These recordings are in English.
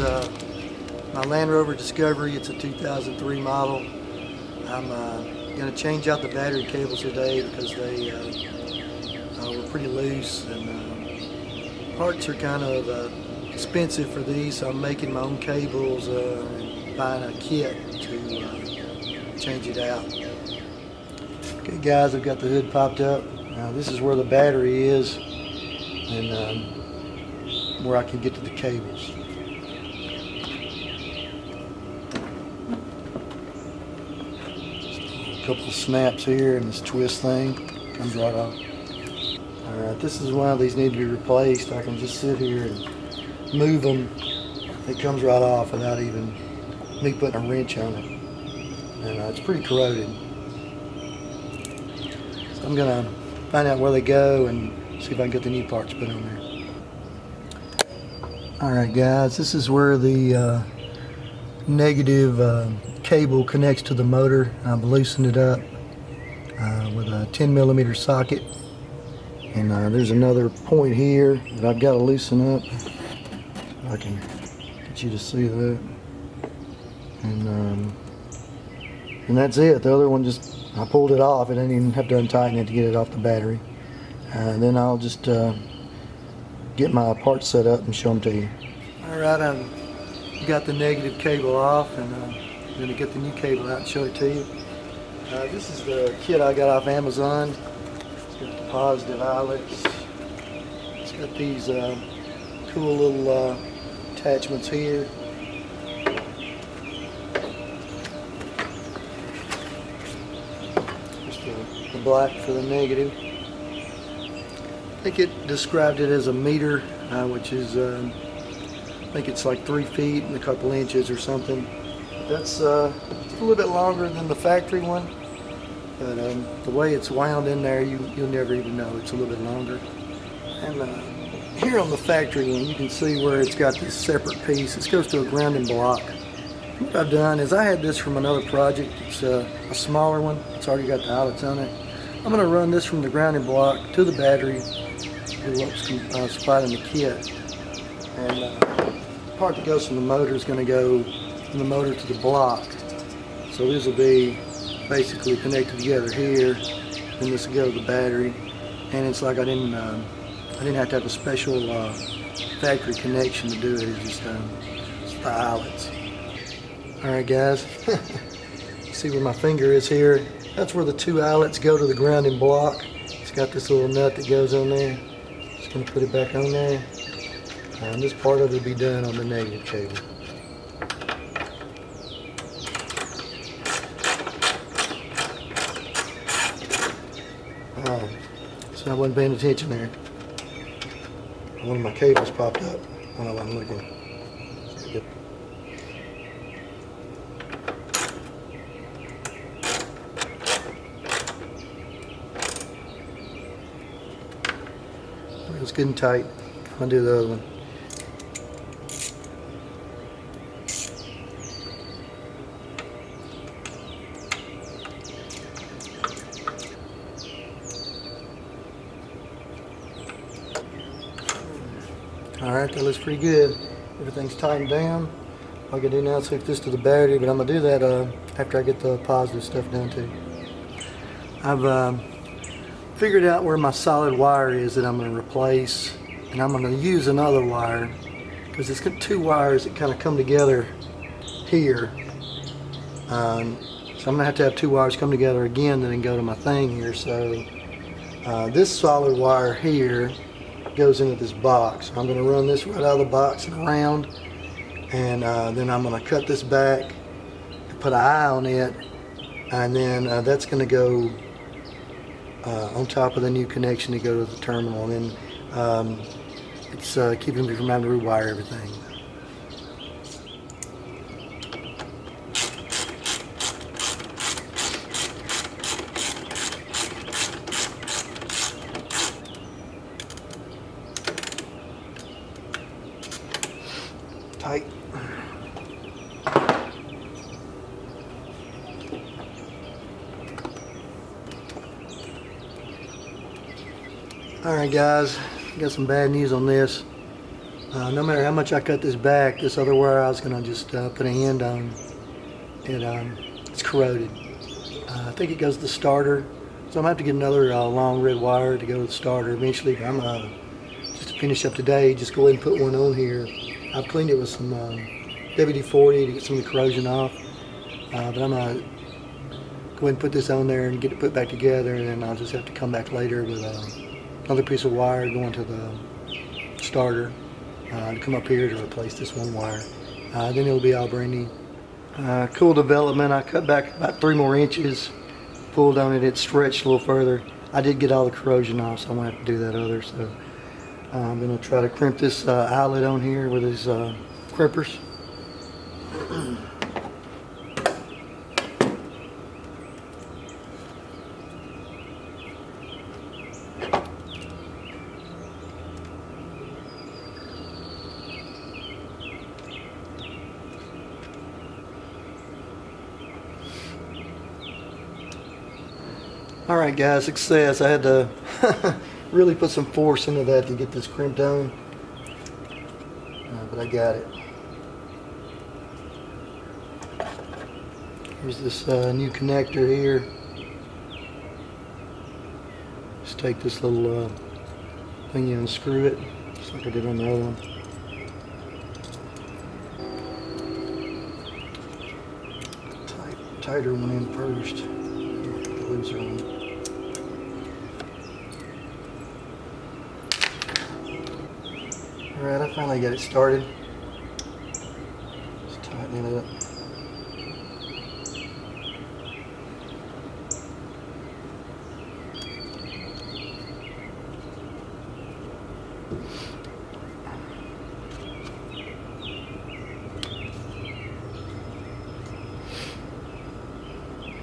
my Land Rover Discovery. It's a 2003 model. I'm going to change out the battery cables today because they were pretty loose, and parts are kind of expensive for these, so I'm making my own cables and buying a kit to change it out. Okay guys, I've got the hood popped up. Now this is where the battery is, and where I can get to the cables. Just a couple of snaps here, and this twist thing comes right off. Alright, this is why these need to be replaced. I can just sit here and move them. It comes right off without even me putting a wrench on it. And it's pretty corroded. So I'm going to find out where they go and see if I can get the new parts put on there. Alright guys, this is where the negative cable connects to the motor. I've loosened it up with a 10mm socket, and there's another point here that I've got to loosen up so I can get you to see that, and that's it. The other one, just I pulled it off. I didn't even have to untighten it to get it off the battery. Then I'll just get my parts set up and show them to you. Alright, I've got the negative cable off, and I'm going to get the new cable out and show it to you. This is the kit I got off Amazon. It's got the positive outlets. It's got these cool little attachments here. Just the black for the negative. I think it described it as a meter, which is, I think it's like 3 feet and a couple inches or something. That's a little bit longer than the factory one, but the way it's wound in there, you'll never even know it's a little bit longer. And here on the factory one, you can see where it's got this separate piece. This goes to a grounding block. What I've done is I had this from another project. It's a smaller one. It's already got the outlets on it. I'm going to run this from the grounding block to the battery. What's supplied in the kit, and the part that goes from the motor is going to go from the motor to the block. So these will be basically connected together here, and this will go to the battery. And it's like I didn't have to have a special factory connection to do it. It's just the outlets. All right, guys. See where my finger is here? That's where the 2 outlets go to the grounding block. It's got this little nut that goes on there. Just going to put it back on there, and this part of it will be done on the negative cable. So I wasn't paying attention there. One of my cables popped up when I wasn't looking. Yep. It's good and tight. I'll do the other one. Alright, that looks pretty good. Everything's tightened down. All I can do now is hook this to the battery, but I'm going to do that after I get the positive stuff done too. I've figured out where my solid wire is that I'm going to replace, and I'm going to use another wire because it's got 2 wires that kind of come together here. So I'm going to have 2 wires come together again and then go to my thing here. So this solid wire here goes into this box. I'm going to run this right out of the box and around, and then I'm going to cut this back and put an eye on it, and then that's going to go on top of the new connection to go to the terminal, and it's keeping me from having to rewire everything. Tight. Alright guys, got some bad news on this. No matter how much I cut this back, this other wire I was going to just put a end on. It's corroded. I think it goes to the starter, so I'm going to have to get another long red wire to go to the starter eventually. I'm just to finish up today, just go ahead and put one on here. I've cleaned it with some WD-40 to get some of the corrosion off, but I'm going to go ahead and put this on there and get it put back together, and then I'll just have to come back later with another piece of wire going to the starter to come up here to replace this one wire. Then it'll be all brand new. Cool development. I cut back about 3 more inches, pulled on it, it stretched a little further. I did get all the corrosion off, so I'm going to have to do that other. So I'm going to try to crimp this eyelet on here with these crimpers. Alright guys, success. I had to really put some force into that to get this crimped on, but I got it. Here's this new connector here. Just take this little thing and unscrew it, just like I did on the other one. Tighter one in first. Looser one. Alright, I finally got it started. Just tightening it up.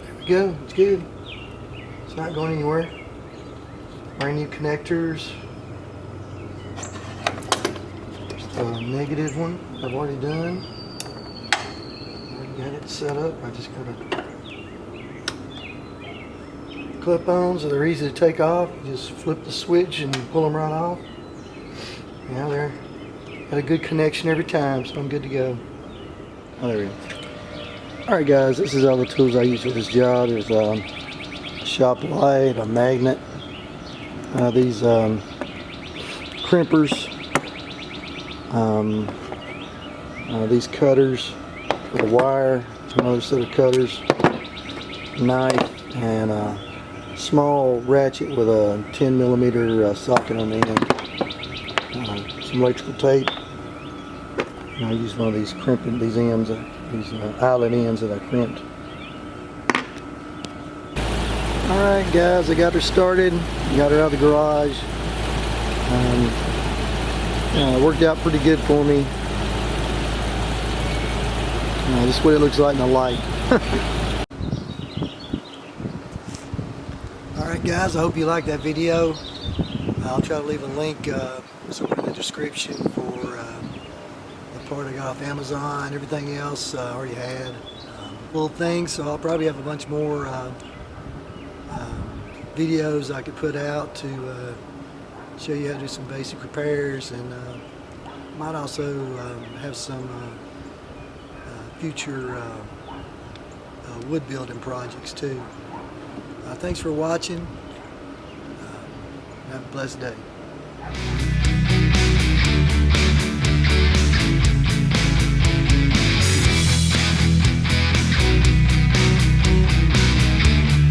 There we go, it's good. It's not going anywhere. Brand new connectors. The negative one I've already done. Already got it set up. I just got a clip-ons, so they're easy to take off. You just flip the switch and pull them right off. Yeah, they're got a good connection every time, so I'm good to go. Oh, there we go. Alright guys, this is all the tools I use for this job. There's a shop light, a magnet, these crimpers, these cutters for the wire, another set of cutters, knife, and a small ratchet with a 10mm socket on the end, some electrical tape, and I use one of these crimping, these ends, these eyelet ends that I crimped. Alright guys, I got her started, got her out of the garage. It worked out pretty good for me. This is what it looks like in the light. Alright guys, I hope you liked that video. I'll try to leave a link somewhere in the description for the part I got off Amazon. Everything else I already had. Little things, so I'll probably have a bunch more videos I could put out to show you how to do some basic repairs, and might also have some future wood building projects too. Thanks for watching. Have a blessed day.